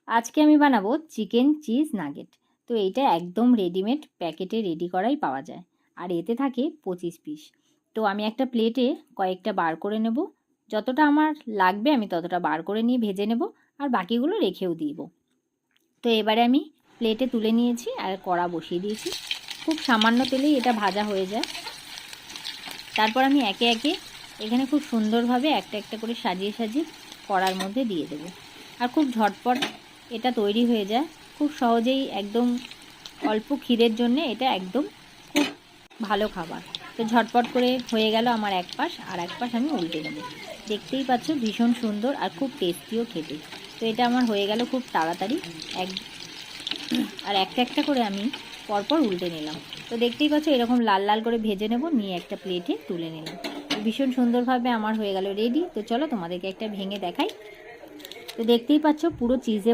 আজকে আমি বানাবো চিকেন চিজ নাগেট। তো এইটা একদম রেডিমেড প্যাকেটে রেডি করাই পাওয়া যায়, আর এতে থাকে 25 পিস। তো আমি একটা প্লেটে কয়েকটা বার করে নেব, যতটা আমার লাগবে আমি ততটা বার করে নিয়ে ভেজে নেব, আর বাকিগুলো রেখেও দিব। তো এবারে আমি প্লেটে তুলে নিয়েছি আর কড়া বসিয়ে দিয়েছি। খুব সামান্য তেলেই এটা ভাজা হয়ে যায়। তারপর আমি একে একে এখানে খুব সুন্দরভাবে একটা একটা করে সাজিয়ে সাজিয়ে কড়ার মধ্যে দিয়ে দেবো। আর খুব ঝটপট এটা তৈরি হয়ে যায়, খুব সহজেই, একদম অল্প ক্ষীরের জন্যে এটা একদম খুব ভালো খাবার। তো ঝটপট করে হয়ে গেল আমার এক পাশ, আর এক পাশ আমি উল্টে নেব। দেখতেই পাচ্ছ ভীষণ সুন্দর আর খুব টেস্টিও খেতে। তো এটা আমার হয়ে গেল খুব তাড়াতাড়ি। আর একটা একটা করে আমি পরপর উল্টে নিলাম। তো দেখতেই পাচ্ছ এরকম লাল লাল করে ভেজে নেব, নিয়ে একটা প্লেটে তুলে নিলাম। ভীষণ সুন্দরভাবে আমার হয়ে গেল রেডি। তো চলো তোমাদেরকে একটা ভেঙে দেখাই। তো দেখতেই পাচ্ছ পুরো চিজে